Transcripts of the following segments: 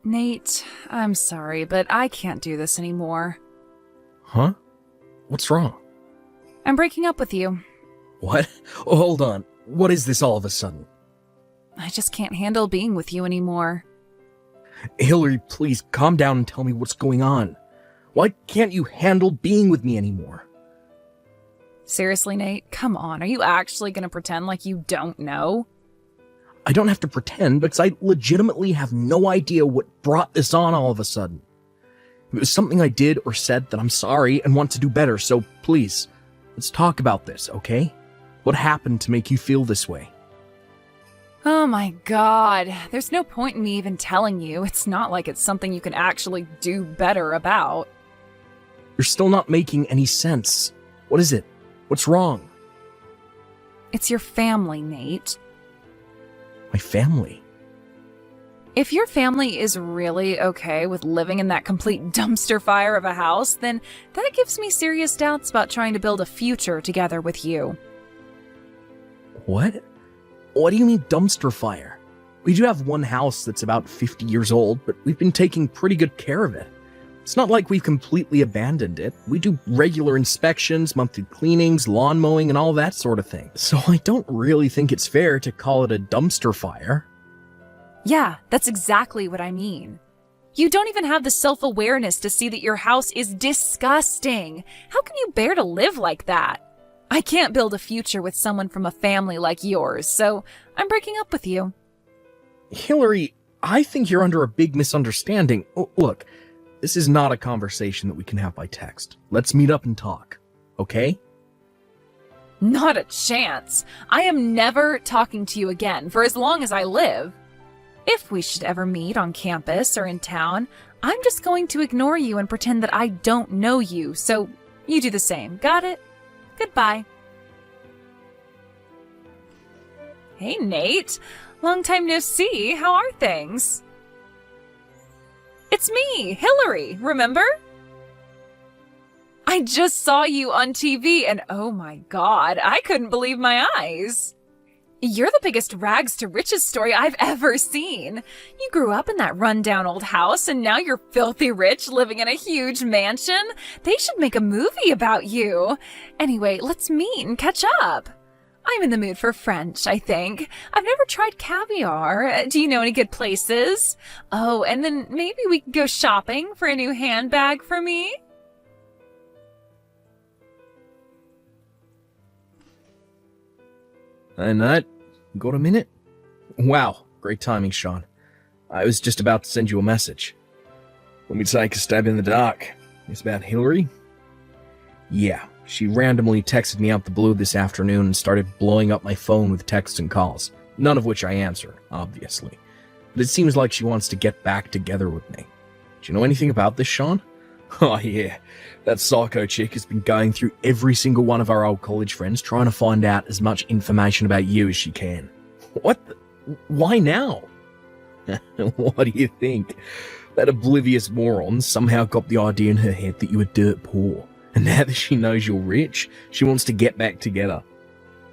Nate, I'm sorry, but I can't do this anymore. Huh? What's wrong? I'm breaking up with you. What? Oh, hold on. What is this all of a sudden? I just can't handle being with you anymore. Hillary, please calm down and tell me what's going on. Why can't you handle being with me anymore? Seriously, Nate, come on. Are you actually going to pretend like you don't know? I don't have to pretend because I legitimately have no idea what brought this on all of a sudden. If it was something I did or said, then I'm sorry and want to do better, so please, let's talk about this, okay? What happened to make you feel this way? Oh my god, there's no point in me even telling you. It's not like it's something you can actually do better about. You're still not making any sense. What is it? What's wrong? It's your family, Nate. My family? If your family is really okay with living in that complete dumpster fire of a house, then that gives me serious doubts about trying to build a future together with you. What? What do you mean dumpster fire? We do have one house that's about 50 years old, but we've been taking pretty good care of it. It's not like we've completely abandoned it. We do regular inspections, monthly cleanings, lawn mowing, and all that sort of thing. So I don't really think it's fair to call it a dumpster fire. Yeah, that's exactly what I mean. You don't even have the self-awareness to see that your house is disgusting. How can you bear to live like that? I can't build a future with someone from a family like yours, so I'm breaking up with you. Hillary, I think you're under a big misunderstanding. Oh, look, this is not a conversation that we can have by text. Let's meet up and talk, okay? Not a chance. I am never talking to you again for as long as I live. If we should ever meet on campus or in town, I'm just going to ignore you and pretend that I don't know you, so you do the same. Got it? Goodbye. Hey, Nate. Long time no see. How are things? It's me, Hillary, remember? I just saw you on TV and oh my god, I couldn't believe my eyes. You're the biggest rags to riches story I've ever seen. You grew up in that rundown old house and now you're filthy rich living in a huge mansion. They should make a movie about you. Anyway, let's meet and catch up. I'm in the mood for French, I think. I've never tried caviar. Do you know any good places? Oh, and then maybe we could go shopping for a new handbag for me? And that got a minute? Wow, great timing, Sean. I was just about to send you a message. Want me to take a stab in the dark? It's about Hillary? Yeah, she randomly texted me out the blue this afternoon and started blowing up my phone with texts and calls, none of which I answer, obviously. But it seems like she wants to get back together with me. Do you know anything about this, Sean? Oh yeah, that psycho chick has been going through every single one of our old college friends trying to find out as much information about you as she can. What? Why now? What do you think? That oblivious moron somehow got the idea in her head that you were dirt poor. And now that she knows you're rich, she wants to get back together.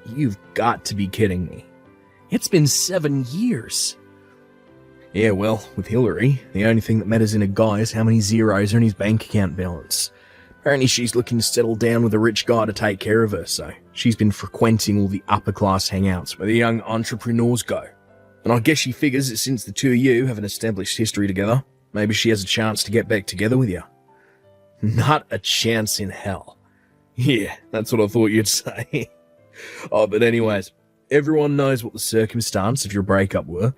You've got to be kidding me. It's been 7 years. Yeah, well, with Hillary, the only thing that matters in a guy is how many zeros are in his bank account balance. Apparently she's looking to settle down with a rich guy to take care of her, so she's been frequenting all the upper-class hangouts where the young entrepreneurs go. And I guess she figures that since the two of you have an established history together, maybe she has a chance to get back together with you. Not a chance in hell. Yeah, that's what I thought you'd say. Oh, but anyways, everyone knows what the circumstance of your breakup were,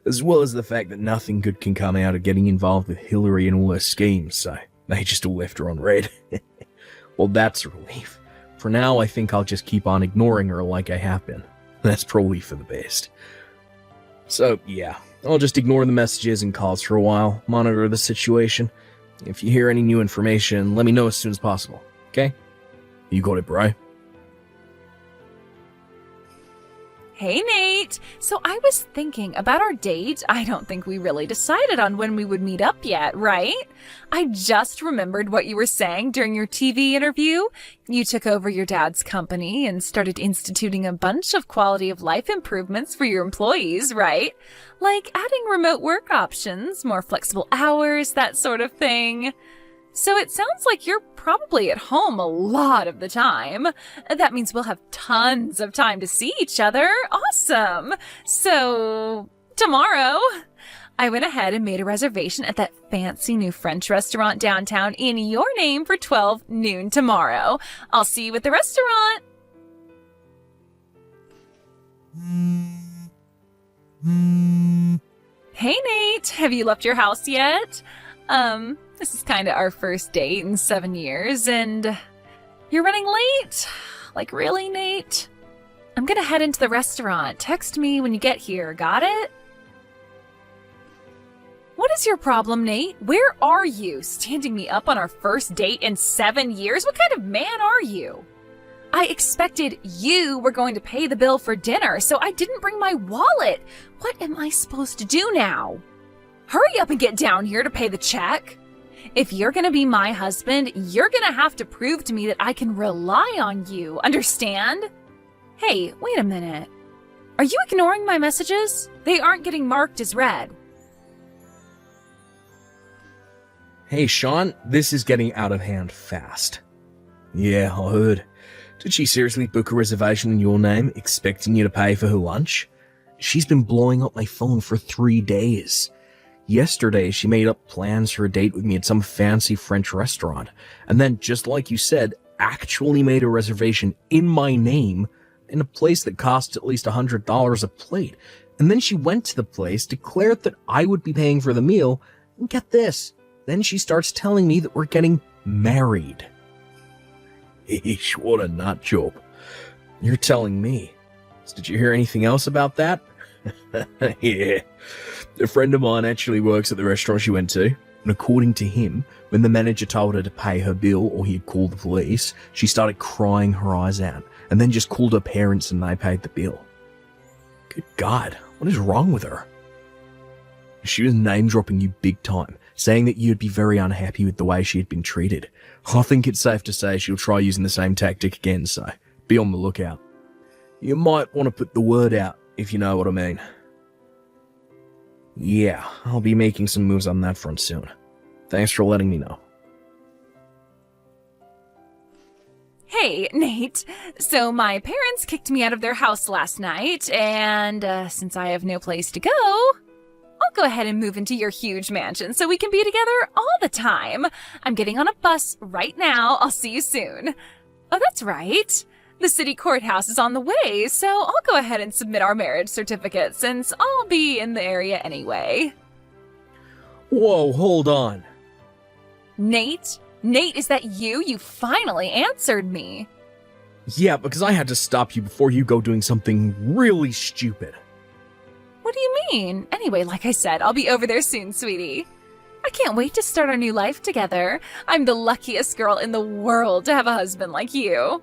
as well as the fact that nothing good can come out of getting involved with Hillary and all her schemes, so they just all left her on red. Well, that's a relief. For now, I think I'll just keep on ignoring her like I have been. That's probably for the best. So, yeah, I'll just ignore the messages and calls for a while, monitor the situation. If you hear any new information, let me know as soon as possible, okay? You got it, bro. Hey, Nate. So I was thinking about our date. I don't think we really decided on when we would meet up yet, right? I just remembered what you were saying during your TV interview. You took over your dad's company and started instituting a bunch of quality of life improvements for your employees, right? Like adding remote work options, more flexible hours, that sort of thing. So it sounds like you're probably at home a lot of the time. That means we'll have tons of time to see each other. Awesome. So, tomorrow, I went ahead and made a reservation at that fancy new French restaurant downtown in your name for 12 noon tomorrow. I'll see you at the restaurant. Hey, Nate. Have you left your house yet? This is kind of our first date in 7 years, and you're running late? Like, really, Nate? I'm gonna head into the restaurant. Text me when you get here, got it? What is your problem, Nate? Where are you? Standing me up on our first date in 7 years? What kind of man are you? I expected you were going to pay the bill for dinner, so I didn't bring my wallet. What am I supposed to do now? Hurry up and get down here to pay the check. If you're gonna be my husband, you're gonna have to prove to me that I can rely on you, understand? Hey, wait a minute. Are you ignoring my messages? They aren't getting marked as read. Hey, Sean, this is getting out of hand fast. Yeah, I heard. Did she seriously book a reservation in your name, expecting you to pay for her lunch? She's been blowing up my phone for 3 days. Yesterday, she made up plans for a date with me at some fancy French restaurant, and then, just like you said, actually made a reservation in my name in a place that costs at least $100 a plate. And then she went to the place, declared that I would be paying for the meal, and get this, then she starts telling me that we're getting married. Eesh, what a nut job. You're telling me. Did you hear anything else about that? Yeah. A friend of mine actually works at the restaurant she went to, and according to him, when the manager told her to pay her bill or he'd call the police, she started crying her eyes out, and then just called her parents and they paid the bill. Good God, what is wrong with her? She was name-dropping you big time, saying that you'd be very unhappy with the way she had been treated. I think it's safe to say she'll try using the same tactic again, so be on the lookout. You might want to put the word out, if you know what I mean. Yeah, I'll be making some moves on that front soon. Thanks for letting me know. Hey, Nate. So my parents kicked me out of their house last night, and since I have no place to go, I'll go ahead and move into your huge mansion so we can be together all the time. I'm getting on a bus right now. I'll see you soon. Oh, that's right. The city courthouse is on the way, so I'll go ahead and submit our marriage certificate since I'll be in the area anyway. Whoa, hold on. Nate? Nate, is that you? You finally answered me. Yeah, because I had to stop you before you go doing something really stupid. What do you mean? Anyway, like I said, I'll be over there soon, sweetie. I can't wait to start our new life together. I'm the luckiest girl in the world to have a husband like you.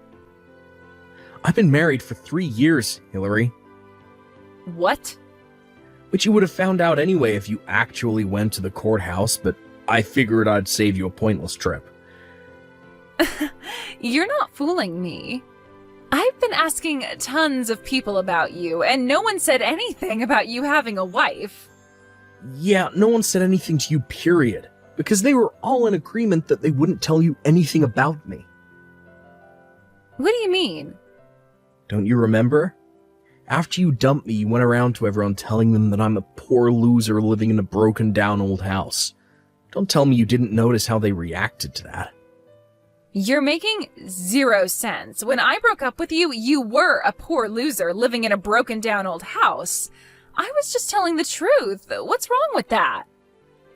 I've been married for 3 years, Hillary. What? Which you would have found out anyway if you actually went to the courthouse, but I figured I'd save you a pointless trip. You're not fooling me. I've been asking tons of people about you, and no one said anything about you having a wife. Yeah, no one said anything to you, period. Because they were all in agreement that they wouldn't tell you anything about me. What do you mean? Don't you remember? After you dumped me, you went around to everyone telling them that I'm a poor loser living in a broken down old house. Don't tell me you didn't notice how they reacted to that. You're making zero sense. When I broke up with you, you were a poor loser living in a broken down old house. I was just telling the truth. What's wrong with that?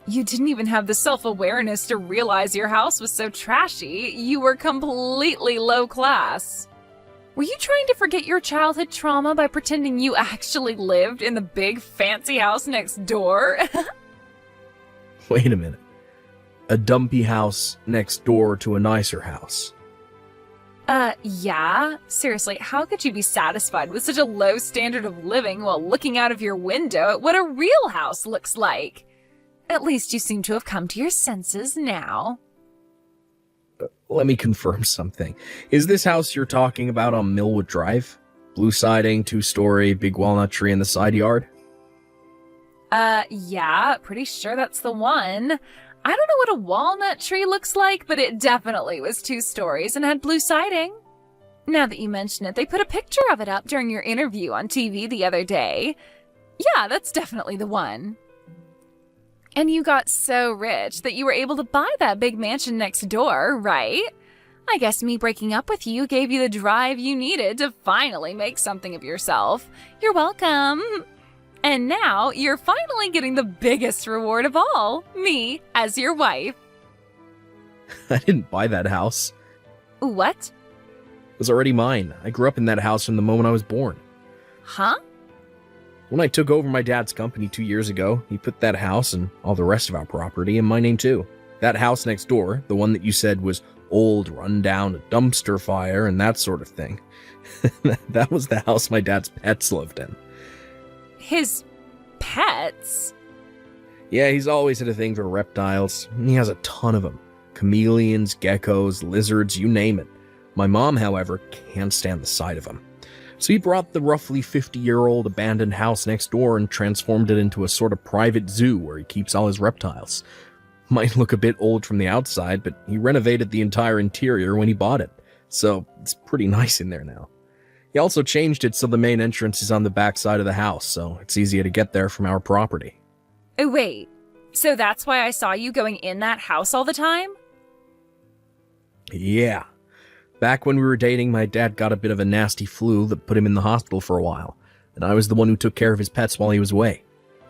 You didn't even have the self-awareness to realize your house was so trashy. You were completely low class. Were you trying to forget your childhood trauma by pretending you actually lived in the big fancy house next door? Wait a minute. A dumpy house next door to a nicer house. Yeah. Seriously, how could you be satisfied with such a low standard of living while looking out of your window at what a real house looks like? At least you seem to have come to your senses now. Let me confirm something. Is this house you're talking about on Millwood Drive? Blue siding, 2-story, big walnut tree in the side yard? Yeah, pretty sure that's the one. I don't know what a walnut tree looks like, but it definitely was 2 stories and had blue siding. Now that you mention it, they put a picture of it up during your interview on TV the other day. Yeah, that's definitely the one. And you got so rich that you were able to buy that big mansion next door, right? I guess me breaking up with you gave you the drive you needed to finally make something of yourself. You're welcome. And now you're finally getting the biggest reward of all, me as your wife. I didn't buy that house. What? It was already mine. I grew up in that house from the moment I was born. Huh? When I took over my dad's company 2 years ago, he put that house and all the rest of our property in my name too. That house next door, the one that you said was old, run down, a dumpster fire, and that sort of thing. That was the house my dad's pets lived in. His pets? Yeah, he's always had a thing for reptiles. He has a ton of them. Chameleons, geckos, lizards, you name it. My mom, however, can't stand the sight of them. So he brought the roughly 50-year-old abandoned house next door and transformed it into a sort of private zoo where he keeps all his reptiles. Might look a bit old from the outside, but he renovated the entire interior when he bought it. So it's pretty nice in there now. He also changed it so the main entrance is on the back side of the house, so it's easier to get there from our property. Oh, wait. So that's why I saw you going in that house all the time? Yeah. Back when we were dating, my dad got a bit of a nasty flu that put him in the hospital for a while, and I was the one who took care of his pets while he was away.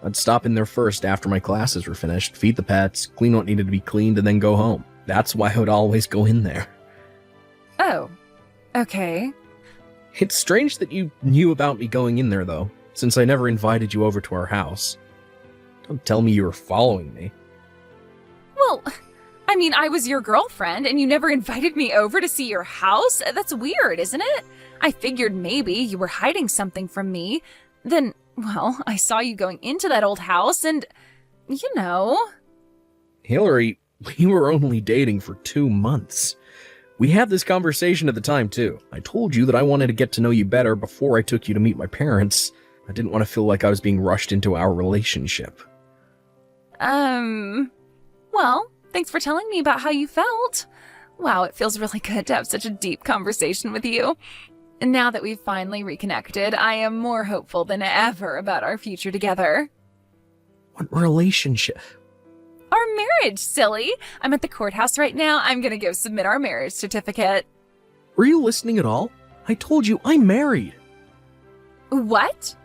I'd stop in there first after my classes were finished, feed the pets, clean what needed to be cleaned, and then go home. That's why I would always go in there. Oh, okay. It's strange that you knew about me going in there, though, since I never invited you over to our house. Don't tell me you were following me. Well, I mean, I was your girlfriend, and you never invited me over to see your house? That's weird, isn't it? I figured maybe you were hiding something from me. Then, well, I saw you going into that old house, and, you know... Hillary, we were only dating for 2 months. We had this conversation at the time, too. I told you that I wanted to get to know you better before I took you to meet my parents. I didn't want to feel like I was being rushed into our relationship. Well, thanks for telling me about how you felt. Wow, it feels really good to have such a deep conversation with you. And now that we've finally reconnected, I am more hopeful than ever about our future together. What relationship? Our marriage, silly. I'm at the courthouse right now. I'm gonna go submit our marriage certificate. Were you listening at all? I told you I'm married. What?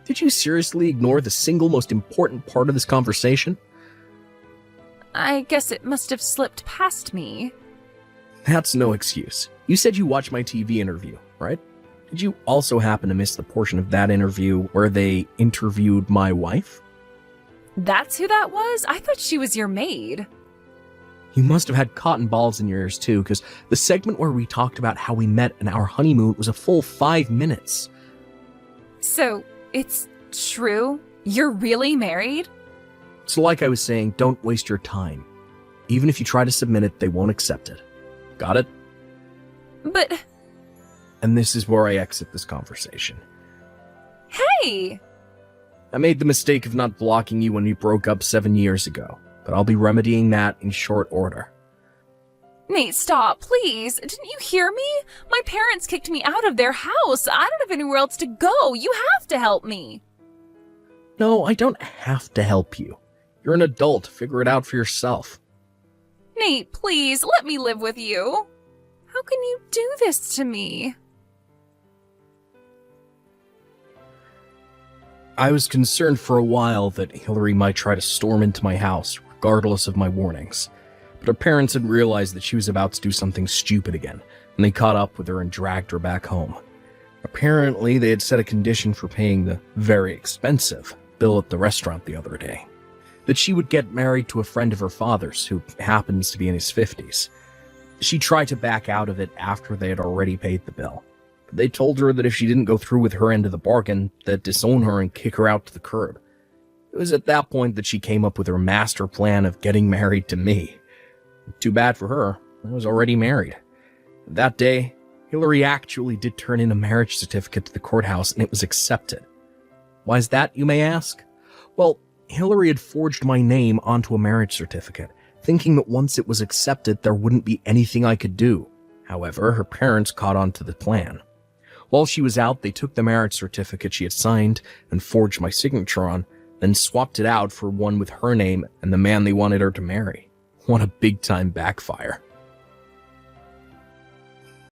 Did you seriously ignore the single most important part of this conversation? I guess it must have slipped past me. That's no excuse. You said you watched my TV interview, right? Did you also happen to miss the portion of that interview where they interviewed my wife? That's who that was? I thought she was your maid. You must have had cotton balls in your ears too, because the segment where we talked about how we met and our honeymoon was a full 5 minutes. So, it's true? You're really married? So like I was saying, don't waste your time. Even if you try to submit it, they won't accept it. Got it? But... And this is where I exit this conversation. Hey! I made the mistake of not blocking you when we broke up 7 years ago, but I'll be remedying that in short order. Nate, stop, please. Didn't you hear me? My parents kicked me out of their house. I don't have anywhere else to go. You have to help me. No, I don't have to help you. You're an adult. Figure it out for yourself. Nate, please, let me live with you. How can you do this to me? I was concerned for a while that Hillary might try to storm into my house, regardless of my warnings. But her parents had realized that she was about to do something stupid again, and they caught up with her and dragged her back home. Apparently, they had set a condition for paying the very expensive bill at the restaurant the other day. That she would get married to a friend of her father's who happens to be in his 50s. She tried to back out of it after they had already paid the bill. But they told her that if she didn't go through with her end of the bargain, they'd disown her and kick her out to the curb. It was at that point that she came up with her master plan of getting married to me. Too bad for her, I was already married. That day, Hillary actually did turn in a marriage certificate to the courthouse and it was accepted. Why is that, you may ask? Well, Hillary had forged my name onto a marriage certificate, thinking that once it was accepted, there wouldn't be anything I could do. However, her parents caught on to the plan. While she was out, they took the marriage certificate she had signed and forged my signature on, then swapped it out for one with her name and the man they wanted her to marry. What a big-time backfire.